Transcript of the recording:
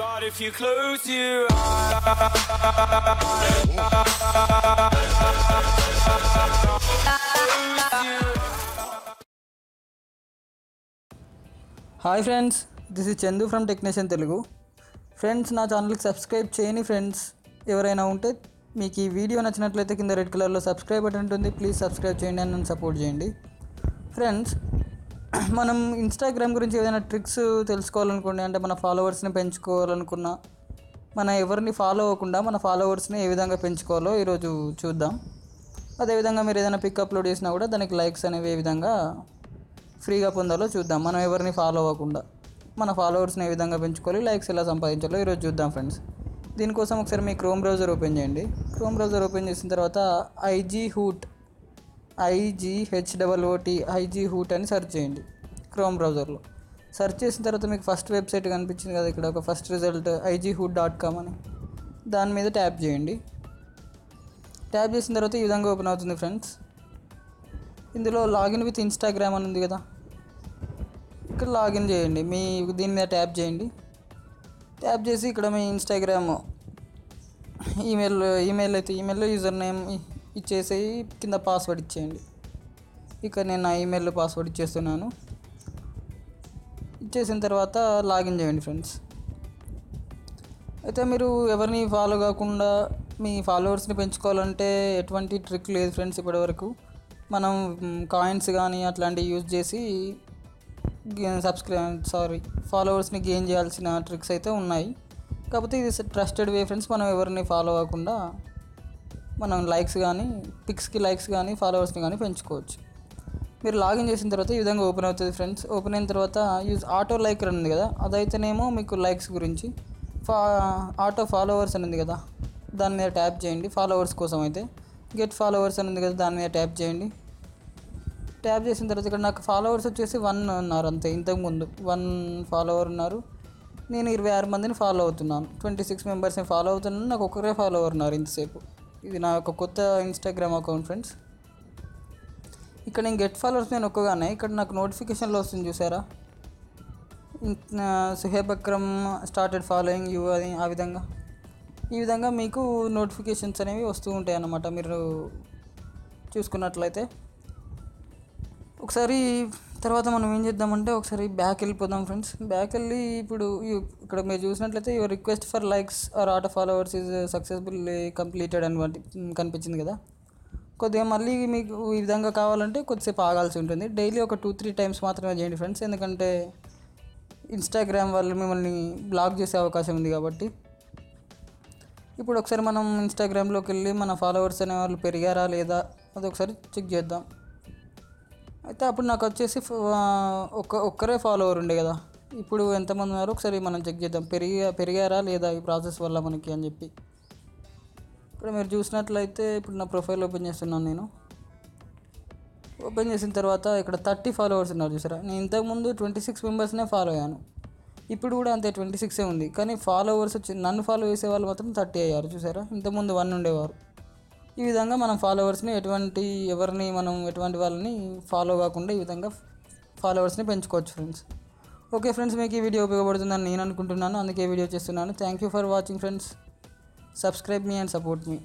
But if you close your eyes, hi friends, this is Chandu from technician Telugu. Friends, నా ఛానల్కి subscribe చేయని friends ఎవరైనా ఉంటే మీకు ఈ వీడియో నచ్చినట్లయితే కింద రెడ్ కలర్లో సబ్స్క్రైబ్ బటన్ ఉంటుంది. ప్లీజ్ సబ్స్క్రైబ్ చేయండి అని నన్ను సపోర్ట్ చేయండి. ఫ్రెండ్స్, మనం ఇన్స్టాగ్రామ్ గురించి ఏదైనా ట్రిక్స్ తెలుసుకోవాలనుకోండి, అంటే మన ఫాలోవర్స్ని పెంచుకోవాలనుకున్నా, మన ఎవరిని ఫాలో అవ్వకుండా మన ఫాలోవర్స్ని ఏ విధంగా పెంచుకోవాలో ఈరోజు చూద్దాం. అదేవిధంగా మీరు ఏదైనా పిక్ అప్లోడ్ చేసినా కూడా దానికి లైక్స్ అనేవి ఏ విధంగా ఫ్రీగా పొందాలో చూద్దాం. మనం ఎవరిని ఫాలో అవ్వకుండా మన ఫాలోవర్స్ని ఏ విధంగా పెంచుకోవాలి, లైక్స్ ఎలా సంపాదించాలో ఈరోజు చూద్దాం ఫ్రెండ్స్. దీనికోసం ఒకసారి మీ క్రోమ్ బ్రౌజర్ ఓపెన్ చేయండి. క్రోమ్ బ్రౌజర్ ఓపెన్ చేసిన తర్వాత ఐజీ హూట్ అని సెర్చ్ చేయండి క్రోమ్ బ్రౌజర్లో. సెర్చ్ చేసిన తర్వాత మీకు ఫస్ట్ వెబ్సైట్ కనిపించింది కదా, ఇక్కడ ఒక ఫస్ట్ రిజల్ట్ ighoot.com అని, దాని మీద ట్యాప్ చేయండి. ట్యాప్ చేసిన తర్వాత ఈ విధంగా ఓపెన్ అవుతుంది ఫ్రెండ్స్. ఇందులో లాగిన్ విత్ ఇన్స్టాగ్రామ్ అని ఉంది కదా, ఇక్కడ లాగిన్ చేయండి. మీ దీని మీద ట్యాప్ చేయండి. ట్యాప్ చేసి ఇక్కడ మీ ఇన్స్టాగ్రామ్ ఈమెయిల్లో యూజర్ నేమ్ ఇచ్చేసి కింద పాస్వర్డ్ ఇచ్చేయండి. ఇక్కడ నేను నా ఈమెయిల్లో పాస్వర్డ్ ఇచ్చేస్తున్నాను. ఇచ్చేసిన తర్వాత లాగిన్ చేయండి ఫ్రెండ్స్. అయితే మీరు ఎవరిని ఫాలో కాకుండా మీ ఫాలోవర్స్ని పెంచుకోవాలంటే ఎటువంటి ట్రిక్ లేదు ఫ్రెండ్స్. ఇప్పటివరకు మనం కాయిన్స్ కానీ అట్లాంటివి యూజ్ చేసి ఫాలోవర్స్ని గెయిన్ చేయాల్సిన ట్రిక్స్ అయితే ఉన్నాయి. కాకపోతే ఇది ట్రస్టెడ్ వే ఫ్రెండ్స్. మనం ఎవరిని ఫాలో అవ్వకుండా మనం పిక్స్కి లైక్స్ కానీ ఫాలోవర్స్ని కానీ పెంచుకోవచ్చు. మీరు లాగిన్ చేసిన తర్వాత ఈ విధంగా ఓపెన్ అవుతుంది ఫ్రెండ్స్. ఓపెన్ అయిన తర్వాత యూజ్ ఆటో లైకర్ ఉంది కదా, అదైతేనేమో మీకు లైక్స్ గురించి. ఆటో ఫాలోవర్స్ అని ఉంది కదా, దాని మీద ట్యాప్ చేయండి. ఫాలోవర్స్ కోసం అయితే గెట్ ఫాలోవర్స్ అని ఉంది కదా, దాని మీద ట్యాప్ చేయండి. ట్యాప్ చేసిన తర్వాత ఇక్కడ నాకు ఫాలోవర్స్ వచ్చేసి 1 ఉన్నారు అంతే. ఇంతకుముందు 1 ఫాలోవర్ ఉన్నారు. నేను 26 మందిని ఫాలో అవుతున్నాను, 26 మెంబర్స్ని ఫాలో అవుతున్నాను. నాకు ఒక్కరే ఫాలోవర్ ఉన్నారు ఇంతసేపు. ఇది నా యొక్క కొత్త ఇన్స్టాగ్రామ్ అకౌంట్ ఫ్రెండ్స్. ఇక్కడ నేను గెట్ ఫాలోవర్స్ నేను ఒక్కగానే ఇక్కడ నాకు నోటిఫికేషన్లో వస్తుంది చూసారా, సుహేబ్ అక్రమ్ స్టార్టెడ్ ఫాలోయింగ్ యూ అని. ఈ విధంగా మీకు నోటిఫికేషన్స్ అనేవి వస్తూ ఉంటాయి అన్నమాట. మీరు చూసుకున్నట్లయితే ఒకసారి తర్వాత మనం ఏం చేద్దామంటే ఒకసారి బ్యాక్ వెళ్ళిపోదాం ఫ్రెండ్స్. బ్యాక్ వెళ్ళి ఇప్పుడు ఇక్కడ మీరు చూసినట్లయితే your request for likes or auto followers is successfully completed అని కనిపించింది కదా. కొద్దిగా మళ్ళీ మీకు ఈ విధంగా కావాలంటే కొద్దిసేపు ఆగాల్సి ఉంటుంది. డైలీ ఒక 2-3 టైమ్స్ మాత్రమే చేయండి ఫ్రెండ్స్, ఎందుకంటే ఇన్స్టాగ్రామ్ వాళ్ళు మిమ్మల్ని బ్లాక్ చేసే అవకాశం ఉంది కాబట్టి. ఇప్పుడు ఒకసారి మనం ఇన్స్టాగ్రామ్లోకి వెళ్ళి మన ఫాలోవర్స్ అనే వాళ్ళు పెరిగారా లేదా అది ఒకసారి చెక్ చేద్దాం. అయితే అప్పుడు నాకు వచ్చేసి ఒక్కరే ఫాలోవర్ ఉండే కదా, ఇప్పుడు ఎంతమంది ఉన్నారో ఒకసారి మనం చెక్ చేద్దాం. పెరిగారా లేదా ఈ ప్రాసెస్ వల్ల మనకి అని చెప్పి. ఇప్పుడు మీరు చూసినట్లయితే ఇప్పుడు నా ప్రొఫైల్ ఓపెన్ చేస్తున్నాను నేను. ఓపెన్ చేసిన తర్వాత ఇక్కడ 30 ఫాలోవర్స్ ఉన్నారు చూసారా. నేను ఇంతకుముందు 26 మెంబర్స్నే ఫాలో అయ్యాను, ఇప్పుడు కూడా అంతే 26 ఉంది. కానీ ఫాలోవర్స్ వచ్చి నన్ను ఫాలో చేసే వాళ్ళు మాత్రం 30 అయ్యారు చూసారా. ఇంతకుముందు 1 ఉండేవారు. ఈ విధంగా మనం ఫాలోవర్స్ని ఎటువంటి వాళ్ళని ఫాలో కాకుండా ఈ విధంగా ఫాలోవర్స్ని పెంచుకోవచ్చు ఫ్రెండ్స్. ఓకే ఫ్రెండ్స్, మీకు ఈ వీడియో ఉపయోగపడుతుందని నేను అనుకుంటున్నాను, అందుకే వీడియో చేస్తున్నాను. Thank you for watching friends. Subscribe me and support me.